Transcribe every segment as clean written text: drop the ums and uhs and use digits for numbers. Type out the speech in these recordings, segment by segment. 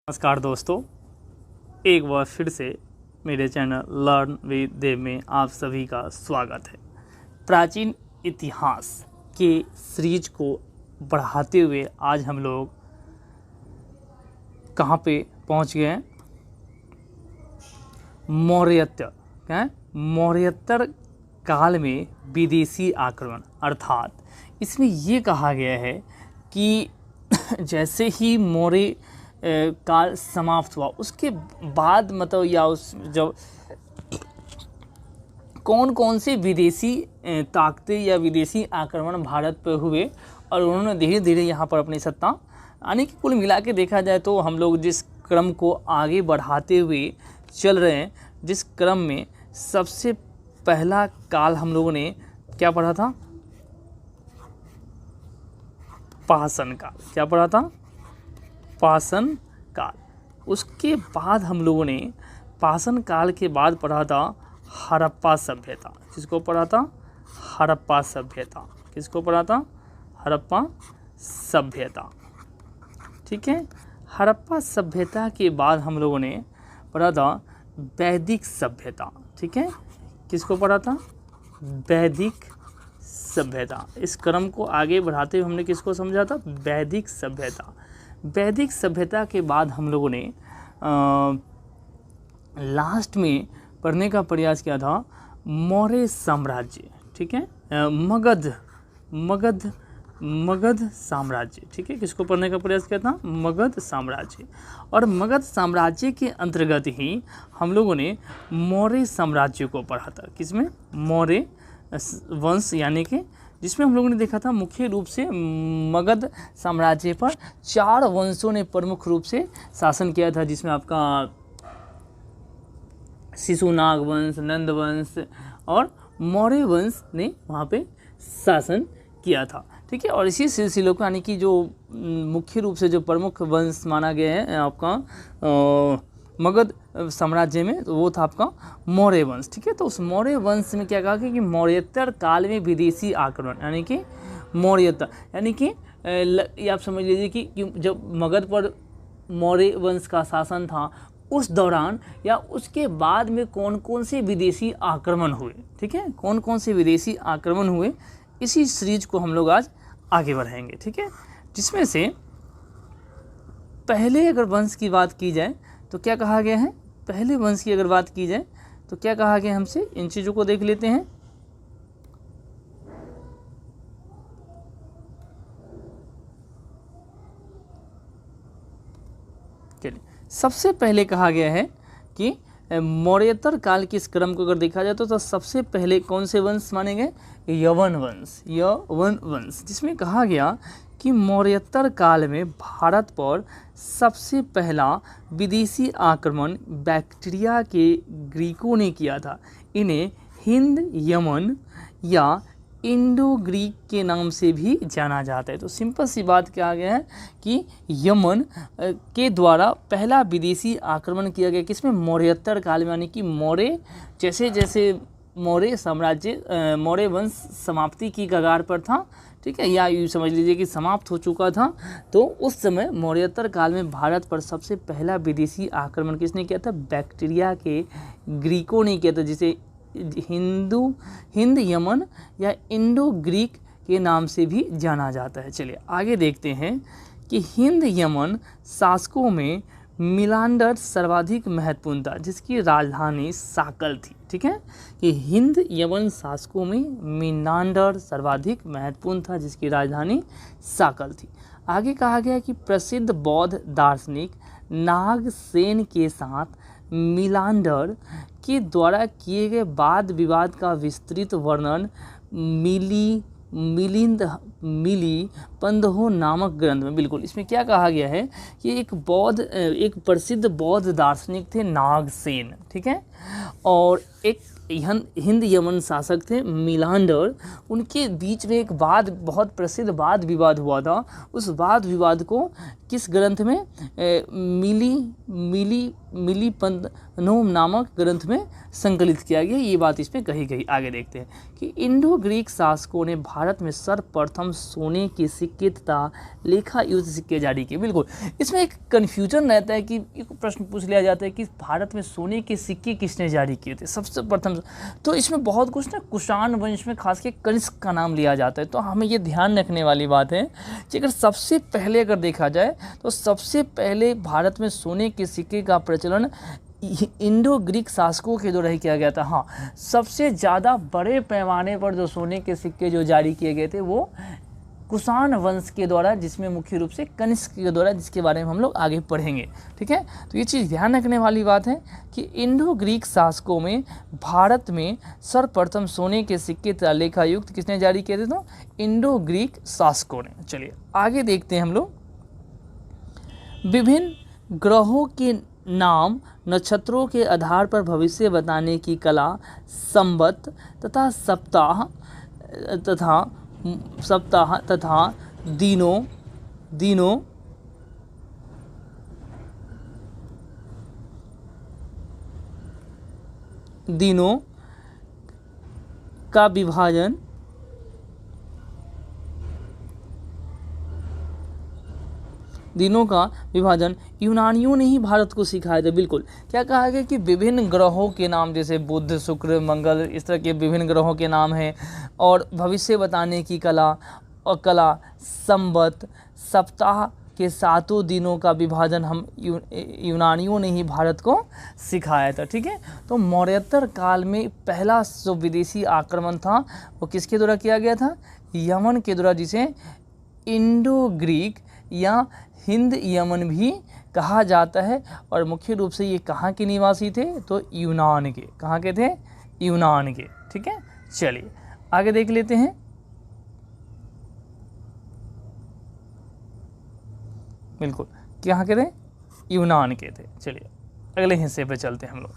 नमस्कार दोस्तों, एक बार फिर से मेरे चैनल लर्न विद देव में आप सभी का स्वागत है। प्राचीन इतिहास के सीरीज को बढ़ाते हुए आज हम लोग कहाँ पे पहुँच गए हैं? मौर्योत्तर। क्या है? मौर्योत्तर काल में विदेशी आक्रमण, अर्थात इसमें ये कहा गया है कि जैसे ही मौर्य काल समाप्त हुआ उसके बाद मतलब या उस जब कौन कौन से विदेशी ताकतें या विदेशी आक्रमण भारत पर हुए और उन्होंने धीरे धीरे यहाँ पर अपनी सत्ता यानी कि कुल मिला के देखा जाए तो हम लोग जिस क्रम को आगे बढ़ाते हुए चल रहे हैं, जिस क्रम में सबसे पहला काल हम लोगों ने क्या पढ़ा था? पाषाण काल। क्या पढ़ा था? पाषाण काल। उसके बाद हम लोगों ने पाषाण काल के बाद पढ़ा था हड़प्पा सभ्यता। किसको पढ़ा था? हड़प्पा सभ्यता। किसको पढ़ा था? हड़प्पा सभ्यता। ठीक है। हड़प्पा सभ्यता के बाद हम लोगों ने पढ़ा था वैदिक सभ्यता। ठीक है। किसको पढ़ा था? वैदिक सभ्यता। इस क्रम को आगे बढ़ाते हुए हमने किसको समझा था? वैदिक सभ्यता। वैदिक सभ्यता के बाद हम लोगों ने लास्ट में पढ़ने का प्रयास किया था मौर्य साम्राज्य। ठीक है। मगध साम्राज्य। ठीक है। किसको पढ़ने का प्रयास किया था? मगध साम्राज्य। और मगध साम्राज्य के अंतर्गत ही हम लोगों ने मौर्य साम्राज्य को पढ़ा था। किसमें? मौर्य वंश, यानी कि जिसमें हम लोगों ने देखा था मुख्य रूप से मगध साम्राज्य पर 4 वंशों ने प्रमुख रूप से शासन किया था, जिसमें आपका शिशुनाग वंश, नंद वंश और मौर्य वंश ने वहाँ पे शासन किया था। ठीक है। और इसी सिलसिले को यानी कि जो मुख्य रूप से जो प्रमुख वंश माना गया है आपका मगध साम्राज्य में, तो वो था आपका मौर्य वंश। ठीक है। तो उस मौर्य वंश में क्या कहा कि मौर्योत्तर काल में विदेशी आक्रमण, यानी कि मौर्योत्तर, यानी कि ये आप समझ लीजिए कि जब मगध पर मौर्य वंश का शासन था उस दौरान या उसके बाद में कौन कौन से विदेशी आक्रमण हुए। ठीक है। कौन कौन से विदेशी आक्रमण हुए, इसी सीरीज को हम लोग आज आगे बढ़ाएंगे। ठीक है। जिसमें से पहले अगर वंश की बात की जाए तो क्या कहा गया है? पहले वंश की अगर बात की जाए तो क्या कहा गया हमसे? इन चीज़ों को देख लेते हैं। चलिए, सबसे पहले कहा गया है कि मौर्योत्तर काल के इस क्रम को अगर देखा जाए तो सबसे पहले कौन से वंश माने गए? यवन वंश। यवन वंश, जिसमें कहा गया कि मौर्योत्तर काल में भारत पर सबसे पहला विदेशी आक्रमण बैक्ट्रिया के ग्रीकों ने किया था। इन्हें हिंद यमन या इंडो ग्रीक के नाम से भी जाना जाता है। तो सिंपल सी बात क्या आ गया है कि यमन के द्वारा पहला विदेशी आक्रमण किया गया। किसमें? मौर्योत्तर काल में, यानी कि मौर्य जैसे जैसे मौर्य साम्राज्य मौर्य वंश समाप्ति की कगार पर था। ठीक है। या यूँ समझ लीजिए कि समाप्त हो चुका था। तो उस समय मौर्योत्तर काल में भारत पर सबसे पहला विदेशी आक्रमण किसने किया था? बैक्ट्रिया के ग्रीकों ने किया था, जिसे हिंद यमन या इंडो ग्रीक के नाम से भी जाना जाता है। चलिए आगे देखते हैं कि हिंद यमन शासकों में मिलांडर सर्वाधिक महत्वपूर्ण था, जिसकी राजधानी साकल थी। ठीक है। कि हिंद यमन शासकों में मिलांडर सर्वाधिक महत्वपूर्ण था, जिसकी राजधानी साकल थी। आगे कहा गया कि प्रसिद्ध बौद्ध दार्शनिक नागसेन के साथ मिलांडर के द्वारा किए गए वाद विवाद का विस्तृत वर्णन मिली पंदहो नामक ग्रंथ में। बिल्कुल, इसमें क्या कहा गया है कि एक प्रसिद्ध बौद्ध दार्शनिक थे नागसेन। ठीक है। और एक हिंद यमन शासक थे मिलांडर, उनके बीच में एक बहुत प्रसिद्ध वाद विवाद हुआ था। उस वाद विवाद को किस ग्रंथ में? मिली मिलीपंथनोम नामक ग्रंथ में संकलित किया गया। ये बात इसमें कही गई। आगे देखते हैं कि इंडो ग्रीक शासकों ने भारत में सर्वप्रथम सोने के सिक्के तथा लेखा युक्त सिक्के जारी किए। बिल्कुल, इसमें एक कन्फ्यूजन रहता है कि एक प्रश्न पूछ लिया जाता है कि भारत में सोने के सिक्के किसने जारी किए थे सबसे प्रथम। तो इसमें बहुत कुछ ना कुषाण वंश में खास के कनिष्क का नाम लिया जाता है। तो हमें ये ध्यान रखने वाली बात है कि अगर सबसे पहले अगर देखा जाए तो सबसे पहले भारत में सोने के सिक्के का प्रचलन इंडो ग्रीक शासकों के द्वारा ही किया गया था। हाँ, सबसे ज़्यादा बड़े पैमाने पर जो सोने के सिक्के जो जारी किए गए थे वो कुषाण वंश के द्वारा, जिसमें मुख्य रूप से कनिष्क के द्वारा, जिसके बारे में हम लोग आगे पढ़ेंगे। ठीक है, तो ये चीज़ ध्यान रखने वाली बात है कि इंडो ग्रीक शासकों में भारत में सर्वप्रथम सोने के सिक्के तथा लेखायुक्त किसने जारी किए थे? तो इंडो ग्रीक शासकों ने। चलिए आगे देखते हैं हम लोग। विभिन्न ग्रहों के नाम, नक्षत्रों के आधार पर भविष्य बताने की कला, संवत तथा सप्ताह तथा दिनों का विभाजन यूनानियों ने ही भारत को सिखाया था। बिल्कुल, क्या कहा गया कि विभिन्न ग्रहों के नाम, जैसे बुध, शुक्र, मंगल, इस तरह के विभिन्न ग्रहों के नाम हैं, और भविष्य बताने की कला, संवत, सप्ताह के 7 दिनों का विभाजन हम यूनानियों ने ही भारत को सिखाया था। ठीक है, तो मौर्योत्तर काल में पहला जो विदेशी आक्रमण था वो किसके द्वारा किया गया था? यमन के द्वारा, जिसे इंडो ग्रीक या हिंद यमन भी कहा जाता है। और मुख्य रूप से ये कहाँ के निवासी थे? तो यूनान के। कहाँ के थे? यूनान के। ठीक है, चलिए आगे देख लेते हैं। बिल्कुल, कहाँ के थे? यूनान के थे। चलिए अगले हिस्से पे चलते हैं हम लोग।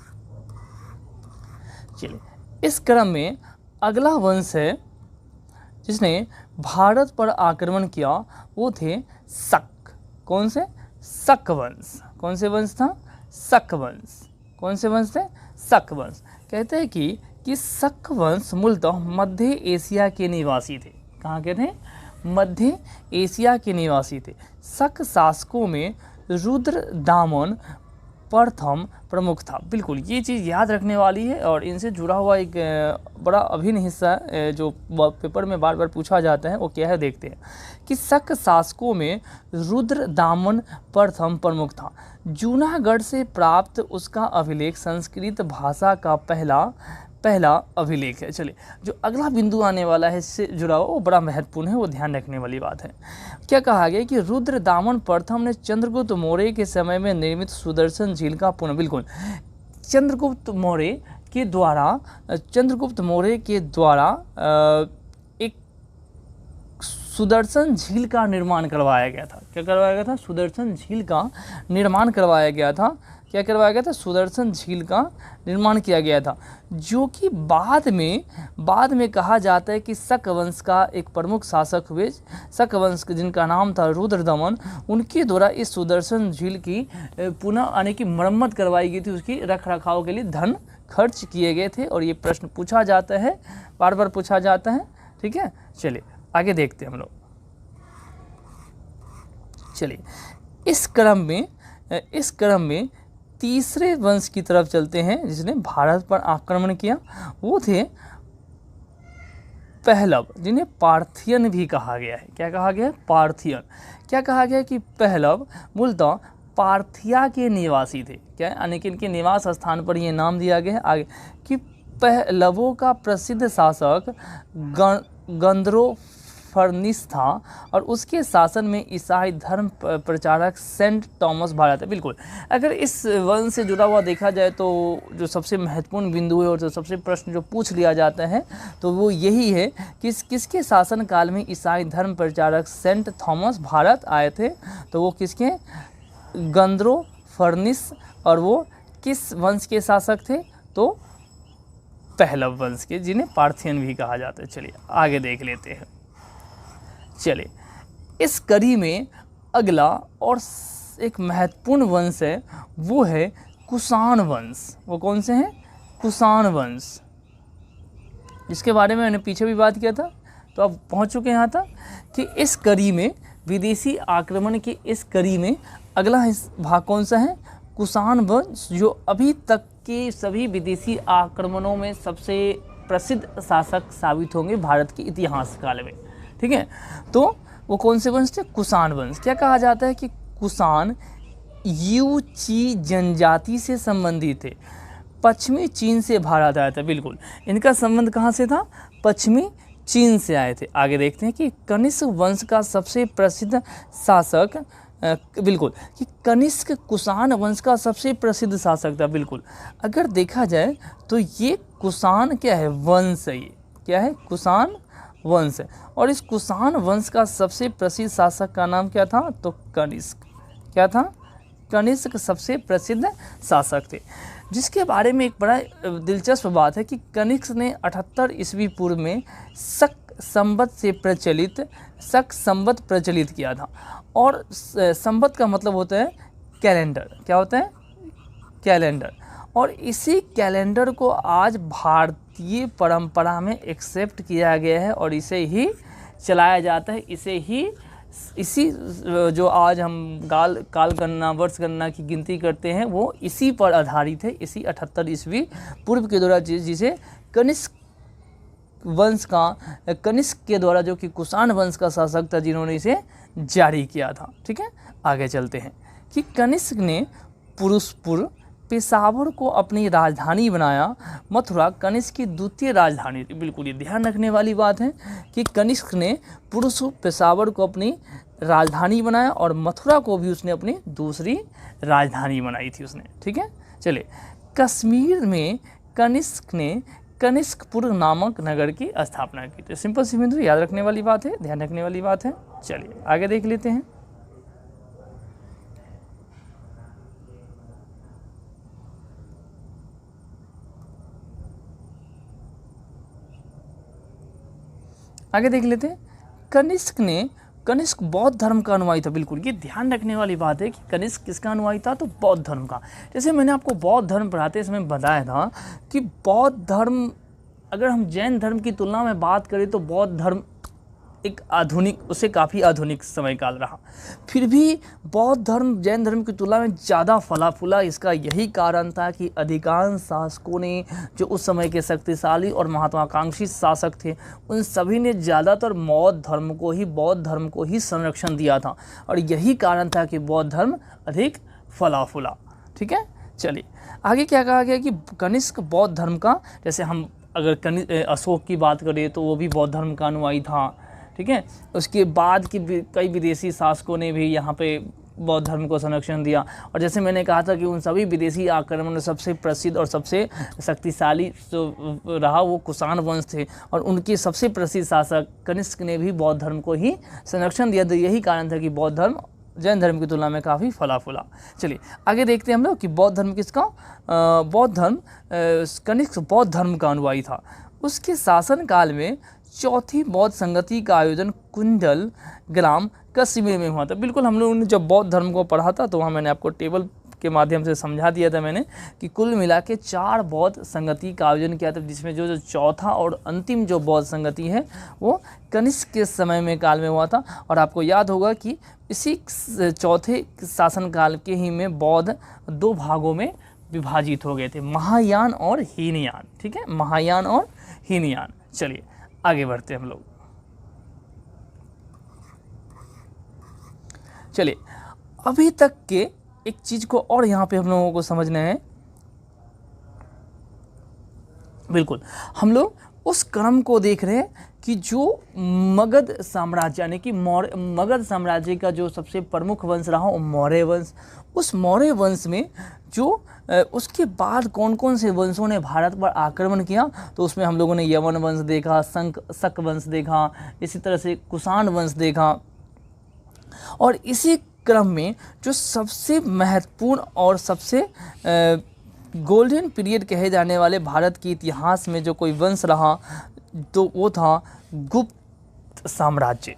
चलिए, इस क्रम में अगला वंश है जिसने भारत पर आक्रमण किया, वो थे शक। कौन से? शक वंश। कौन से वंश था? शक वंश। कौन से वंश थे? शक वंश। कहते हैं कि शक वंश मूलतः मध्य एशिया के निवासी थे। कहाँ के थे? मध्य एशिया के निवासी थे। शक शासकों में रुद्रदामन प्रथम प्रमुख था। बिल्कुल, ये चीज़ याद रखने वाली है और इनसे जुड़ा हुआ एक बड़ा अभिन्न हिस्सा जो पेपर में बार बार पूछा जाता है वो क्या है, देखते हैं कि शक शासकों में रुद्रदामन प्रथम प्रमुख था। जूनागढ़ से प्राप्त उसका अभिलेख संस्कृत भाषा का पहला अभिलेख है। चलिए, जो अगला बिंदु आने वाला है इससे जुड़ा हुआ वो बड़ा महत्वपूर्ण है, वो ध्यान रखने वाली बात है। क्या कहा गया कि रुद्रदामन प्रथम ने चंद्रगुप्त मौर्य के समय में निर्मित सुदर्शन झील का बिल्कुल चंद्रगुप्त मौर्य के द्वारा एक सुदर्शन झील का निर्माण करवाया गया था। क्या करवाया गया था? सुदर्शन झील का निर्माण करवाया गया था। क्या करवाया गया था? सुदर्शन झील का निर्माण किया गया था, जो कि बाद में कहा जाता है कि शक वंश का एक प्रमुख शासक हुए, शक वंश जिनका नाम था रुद्रदमन, उनके द्वारा इस सुदर्शन झील की पुनः आने की मरम्मत करवाई गई थी। उसकी रख रखाव के लिए धन खर्च किए गए थे और ये प्रश्न पूछा जाता है, बार बार पूछा जाता है। ठीक है, चलिए आगे देखते हैं हम लोग। चलिए, इस क्रम में तीसरे वंश की तरफ चलते हैं जिसने भारत पर आक्रमण किया। वो थे पहलव, जिन्हें पार्थियन भी कहा गया है। क्या कहा गया है? पार्थियन। क्या कहा गया कि पहलव मूलतः पार्थिया के निवासी थे। क्या, यानी कि इनके निवास स्थान पर ये नाम दिया गया है। आगे कि पहलवों का प्रसिद्ध शासक गंद्रोफर्निस था और उसके शासन में ईसाई धर्म प्रचारक सेंट थॉमस भारत है। बिल्कुल, अगर इस वंश से जुड़ा हुआ देखा जाए तो जो सबसे महत्वपूर्ण बिंदु है और जो सबसे प्रश्न जो पूछ लिया जाता है तो वो यही है कि किसके शासन काल में ईसाई धर्म प्रचारक सेंट थॉमस भारत आए थे? तो वो किसके? गंद्रोफर्निस। और वो किस वंश के शासक थे? तो पहलव वंश के, जिन्हें पार्थियन भी कहा जाता है। चलिए आगे देख लेते हैं। चलिए, इस कड़ी में अगला और एक महत्वपूर्ण वंश है, वो है कुषाण वंश। वो कौन से हैं? कुषाण वंश, जिसके बारे में मैंने पीछे भी बात किया था। तो अब पहुंच चुके हैं यहाँ तक कि इस कड़ी में, विदेशी आक्रमण की इस कड़ी में अगला भाग कौन सा है? कुषाण वंश, जो अभी तक के सभी विदेशी आक्रमणों में सबसे प्रसिद्ध शासक साबित होंगे भारत के इतिहास काल में। ठीक है, तो वो कौन से वंश थे? कुषाण वंश। क्या कहा जाता है कि कुषाण यूची जनजाति से संबंधित थे, पश्चिमी चीन से भारत आया था। बिल्कुल, इनका संबंध कहाँ से था? पश्चिमी चीन से आए थे। आगे देखते हैं कि कनिष्क वंश का सबसे प्रसिद्ध शासक, बिल्कुल, कि कनिष्क कुषाण वंश का सबसे प्रसिद्ध शासक था। बिल्कुल, अगर देखा जाए तो ये कुषाण क्या है? वंश है। ये क्या है? कुषाण वंश है। और इस कुषाण वंश का सबसे प्रसिद्ध शासक का नाम क्या था? तो कनिष्क। क्या था? कनिष्क सबसे प्रसिद्ध शासक थे, जिसके बारे में एक बड़ा दिलचस्प बात है कि कनिष्क ने 78 ईस्वी पूर्व में शक संवत प्रचलित किया था। और संवत का मतलब होता है कैलेंडर। क्या होता है? कैलेंडर। और इसी कैलेंडर को आज भारतीय परंपरा में एक्सेप्ट किया गया है और इसे ही चलाया जाता है। इसी जो आज हम काल गणना, वर्ष गणना की गिनती करते हैं, वो इसी पर आधारित है। इसी 78 ईस्वी पूर्व के द्वारा जिसे कनिष्क वंश का, कनिष्क के द्वारा, जो कि कुषाण वंश का शासक था, जिन्होंने इसे जारी किया था। ठीक है, आगे चलते हैं कि कनिष्क ने पुरुषपुर, पेशावर को अपनी राजधानी बनाया। मथुरा कनिष्क की द्वितीय राजधानी थी। बिल्कुल, ये ध्यान रखने वाली बात है कि कनिष्क ने पुरुषपुर, पेशावर को अपनी राजधानी बनाया और मथुरा को भी उसने अपनी दूसरी राजधानी बनाई थी उसने। ठीक है, चलिए, कश्मीर में कनिष्क ने कनिष्कपुर नामक नगर की स्थापना की थी। सिंपल सी बिंदु याद रखने वाली बात है, ध्यान रखने वाली बात है। चलिए आगे देख लेते हैं। आगे देख लेते हैं। कनिष्क बौद्ध धर्म का अनुयायी था। बिल्कुल, ये ध्यान रखने वाली बात है कि कनिष्क किसका अनुयायी था? तो बौद्ध धर्म का। जैसे मैंने आपको बौद्ध धर्म पढ़ाते समय बताया था कि बौद्ध धर्म, अगर हम जैन धर्म की तुलना में बात करें तो बौद्ध धर्म एक आधुनिक, उससे काफ़ी आधुनिक समय काल रहा। फिर भी बौद्ध धर्म जैन धर्म की तुलना में ज़्यादा फला फूला। इसका यही कारण था कि अधिकांश शासकों ने, जो उस समय के शक्तिशाली और महत्वाकांक्षी शासक थे, उन सभी ने ज़्यादातर बौद्ध धर्म को ही संरक्षण दिया था। और यही कारण था कि बौद्ध धर्म अधिक फला फूला। ठीक है, चलिए आगे क्या कहा गया कि कनिष्क बौद्ध धर्म का, जैसे हम अगर अशोक की बात करें तो वो भी बौद्ध धर्म का अनुयायी था। ठीक है, उसके बाद की कई विदेशी शासकों ने भी यहाँ पे बौद्ध धर्म को संरक्षण दिया। और जैसे मैंने कहा था कि उन सभी विदेशी आक्रमण में सबसे प्रसिद्ध और सबसे शक्तिशाली जो रहा वो कुषाण वंश थे, और उनके सबसे प्रसिद्ध शासक कनिष्क ने भी बौद्ध धर्म को ही संरक्षण दिया। तो यही कारण था कि बौद्ध धर्म जैन धर्म की तुलना में काफ़ी फला फूला। चलिए आगे देखते हैं हम लोग कि बौद्ध धर्म किसका, बौद्ध धर्म कनिष्क बौद्ध धर्म का अनुयायी था। उसके शासन काल में चौथी बौद्ध संगति का आयोजन कुंडल ग्राम कश्मीर में हुआ था। बिल्कुल, हम लोगों ने जब बौद्ध धर्म को पढ़ा था तो वहाँ मैंने आपको टेबल के माध्यम से समझा दिया था मैंने कि कुल मिला के 4 बौद्ध संगति का आयोजन किया था, जिसमें जो चौथा और अंतिम जो बौद्ध संगति है वो कनिष्क के समय में काल में हुआ था। और आपको याद होगा कि इसी चौथे शासनकाल के ही में बौद्ध 2 भागों में विभाजित हो गए थे, महायान और हीनयान। ठीक है, महायान और हीनयान। चलिए आगे बढ़ते हैं हम लोग। चलिए, अभी तक के एक चीज को और यहाँ पे हम लोगों को समझना है। बिल्कुल, हम लोग उस क्रम को देख रहे हैं कि जो मगध साम्राज्य, यानी कि मगध साम्राज्य का जो सबसे प्रमुख वंश रहा वो मौर्य वंश। उस मौर्य वंश में जो उसके बाद कौन कौन से वंशों ने भारत पर आक्रमण किया, तो उसमें हम लोगों ने यवन वंश देखा, शक वंश देखा, इसी तरह से कुषाण वंश देखा। और इसी क्रम में जो सबसे महत्वपूर्ण और सबसे गोल्डन पीरियड कहे जाने वाले भारत के इतिहास में जो कोई वंश रहा तो वो था गुप्त साम्राज्य।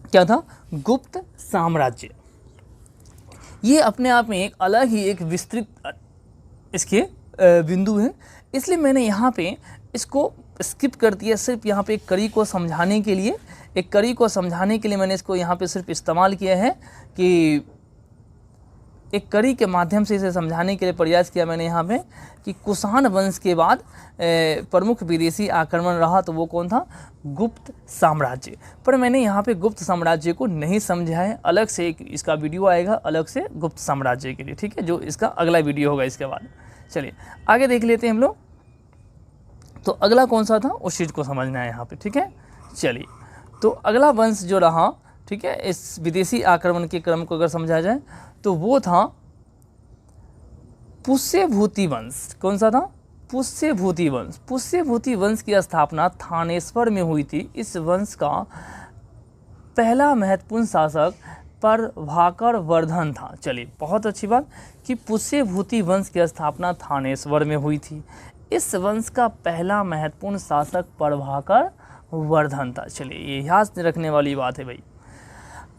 क्या था? गुप्त साम्राज्य। ये अपने आप में एक अलग ही एक विस्तृत इसके बिंदु हैं, इसलिए मैंने यहाँ पे इसको स्किप कर दिया। सिर्फ यहाँ पे एक कड़ी को समझाने के लिए, मैंने इसको यहाँ पे सिर्फ इस्तेमाल किया है कि एक कड़ी के माध्यम से इसे समझाने के लिए प्रयास किया मैंने यहाँ पे कि कुषाण वंश के बाद प्रमुख विदेशी आक्रमण रहा तो वो कौन था, गुप्त साम्राज्य। पर मैंने यहाँ पे गुप्त साम्राज्य को नहीं समझा है, अलग से एक इसका वीडियो आएगा अलग से गुप्त साम्राज्य के लिए, ठीक है, जो इसका अगला वीडियो होगा इसके बाद। चलिए आगे देख लेते हैं हम लोग। तो अगला कौन सा था उस चीज़ को समझना है यहाँ पे, ठीक है। चलिए तो अगला वंश जो रहा, ठीक है, इस विदेशी आक्रमण के क्रम को अगर समझा जाए तो वो था पुष्यभूति वंश। कौन सा था, पुष्यभूति वंश। पुष्यभूति वंश की स्थापना थानेश्वर में हुई थी। इस वंश का पहला महत्वपूर्ण शासक प्रभाकर वर्धन था। चलिए बहुत अच्छी बात कि पुष्यभूति वंश की स्थापना थानेश्वर में हुई थी। इस वंश का पहला महत्वपूर्ण शासक प्रभाकर वर्धन था। चलिए ये याद रखने वाली बात है भाई।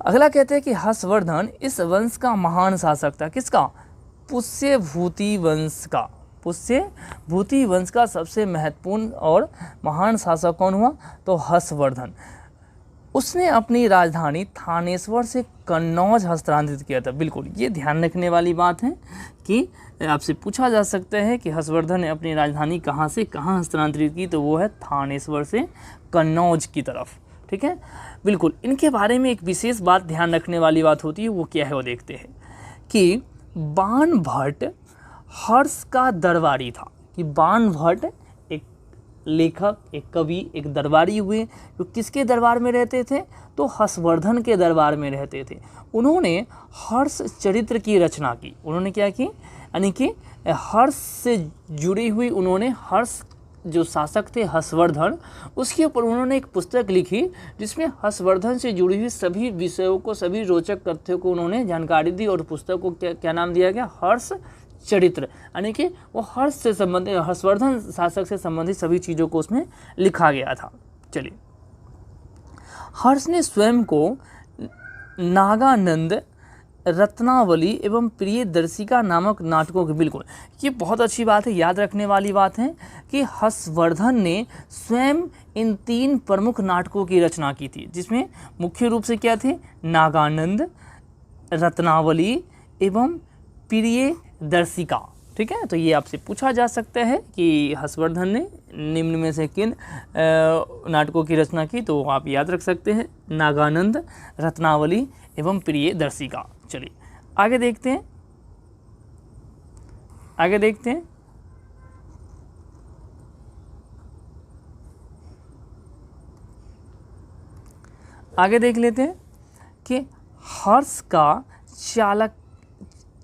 अगला कहते हैं कि हर्षवर्धन इस वंश का महान शासक था। किसका, पुष्यभूति वंश का। पुष्यभूति वंश का सबसे महत्वपूर्ण और महान शासक कौन हुआ, तो हर्षवर्धन। उसने अपनी राजधानी थानेश्वर से कन्नौज हस्तांतरित किया था। बिल्कुल ये ध्यान रखने वाली बात है कि आपसे पूछा जा सकता है कि हर्षवर्धन ने अपनी राजधानी कहाँ से कहाँ हस्तांतरित की, तो वो है थानेश्वर से कन्नौज की तरफ, ठीक है। बिल्कुल इनके बारे में एक विशेष बात ध्यान रखने वाली बात होती है, वो क्या है वो देखते हैं कि बाणभट्ट हर्ष का दरबारी था। कि बाणभट्ट एक लेखक, एक कवि, एक दरबारी हुए जो किसके दरबार में रहते थे, तो हर्षवर्धन के दरबार में रहते थे। उन्होंने हर्ष चरित्र की रचना की। उन्होंने क्या की, यानी कि हर्ष से जुड़ी हुई उन्होंने हर्ष जो शासक थे हर्षवर्धन, उसके ऊपर उन्होंने एक पुस्तक लिखी जिसमें हर्षवर्धन से जुड़ी हुई सभी विषयों को, सभी रोचक तथ्यों को उन्होंने जानकारी दी और पुस्तक को क्या नाम दिया गया, हर्ष चरित्र। यानी कि वो हर्ष से संबंधित, हर्षवर्धन शासक से संबंधित सभी चीज़ों को उसमें लिखा गया था। चलिए हर्ष ने स्वयं को नागानंद, रत्नावली एवं प्रियदर्शिका नामक नाटकों के, बिल्कुल ये बहुत अच्छी बात है, याद रखने वाली बात है कि हर्षवर्धन ने स्वयं इन 3 प्रमुख नाटकों की रचना की थी, जिसमें मुख्य रूप से क्या थे, नागानंद, रत्नावली एवं प्रियदर्शिका, ठीक है। तो ये आपसे पूछा जा सकता है कि हर्षवर्धन ने निम्न में से किन नाटकों की रचना की, तो आप याद रख सकते हैं नागानंद, रत्नावली एवं प्रियदर्शिका। चलिए आगे देखते हैं, आगे देखते हैं। आगे देख लेते हैं कि हर्ष का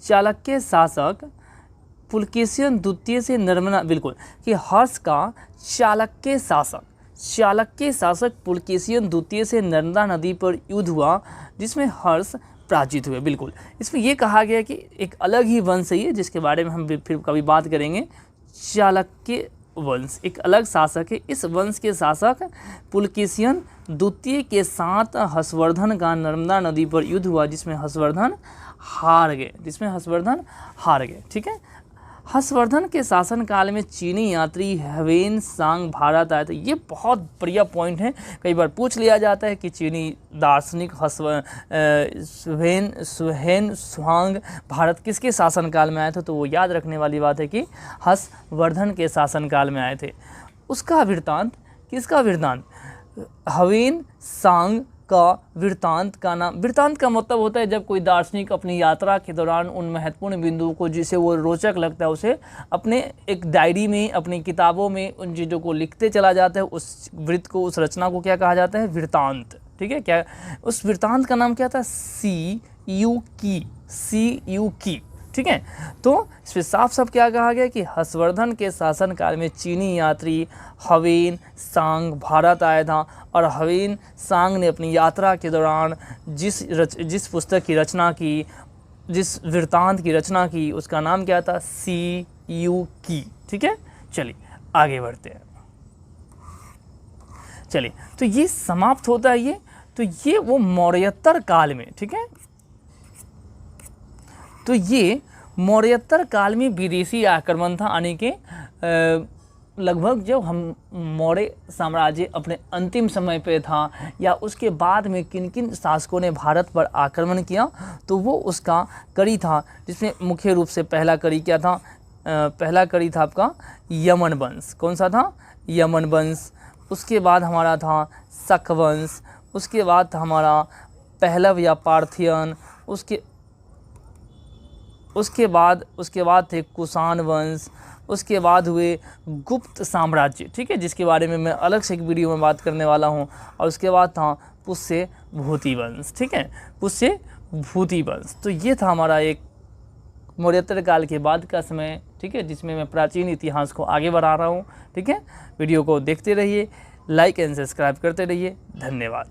चाणक्य शासक पुलकेशिन द्वितीय से नर्मदा, बिल्कुल कि हर्ष का चाणक्य शासक पुलकेशिन द्वितीय से नर्मदा नदी पर युद्ध हुआ जिसमें हर्ष पराजित हुए। बिल्कुल इसमें यह कहा गया कि एक अलग ही वंश है ये, जिसके बारे में हम फिर कभी बात करेंगे। चाणक्य वंश एक अलग शासक है। इस वंश के शासक पुलकेशिन द्वितीय के साथ हर्षवर्धन का नर्मदा नदी पर युद्ध हुआ जिसमें हर्षवर्धन हार गए, ठीक है। हर्षवर्धन के शासनकाल में चीनी यात्री ह्वेन सांग भारत आए थे। ये बहुत बढ़िया पॉइंट है, कई बार पूछ लिया जाता है कि चीनी दार्शनिक ह्वेन सांग भारत किसके शासनकाल में आए थे, तो वो याद रखने वाली बात है कि हर्षवर्धन के शासनकाल में आए थे। उसका वृत्तांत, किसका वृत्तांत, ह्वेन सांग का वृत्तांत का नाम, वृत्तांत का मतलब होता है जब कोई दार्शनिक अपनी यात्रा के दौरान उन महत्वपूर्ण बिंदुओं को जिसे वो रोचक लगता है उसे अपने एक डायरी में, अपनी किताबों में उन चीज़ों को लिखते चला जाता है। उस वृत्त को, उस रचना को क्या कहा जाता है, वृत्तांत, ठीक है। क्या उस वृत्तांत का नाम क्या था, CUकी, ठीक है। तो इसमें साफ साफ क्या कहा गया कि हर्षवर्धन के शासनकाल में चीनी यात्री ह्वेन सांग भारत आया था और ह्वेन सांग ने अपनी यात्रा के दौरान जिस पुस्तक की रचना की, जिस वृत्तांत की रचना की, उसका नाम क्या था, CUकी, ठीक है। चलिए आगे बढ़ते हैं। चलिए तो ये समाप्त होता है, ये तो ये वो मौर्योत्तर काल में, ठीक है। तो ये मौर्योत्तर काल में विदेशी आक्रमण था, यानी कि लगभग जब हम मौर्य साम्राज्य अपने अंतिम समय पे था या उसके बाद में किन किन शासकों ने भारत पर आक्रमण किया, तो वो उसका कड़ी था, जिसमें मुख्य रूप से पहला कड़ी क्या था? पहला कड़ी था आपका यमन वंश। कौन सा था? यमन वंश। उसके बाद हमारा था शक वंश। उसके बाद था हमारा पहलव या पार्थियन। उसके बाद थे कुषाण वंश। उसके बाद हुए गुप्त साम्राज्य, ठीक है, जिसके बारे में मैं अलग से एक वीडियो में बात करने वाला हूँ। और उसके बाद था पुष्य भूति वंश, ठीक है, पुष्य भूति वंश। तो ये था हमारा एक मौर्योत्तर काल के बाद का समय, ठीक है, जिसमें मैं प्राचीन इतिहास को आगे बढ़ा रहा हूँ, ठीक है। वीडियो को देखते रहिए, लाइक एंड सब्सक्राइब करते रहिए। धन्यवाद।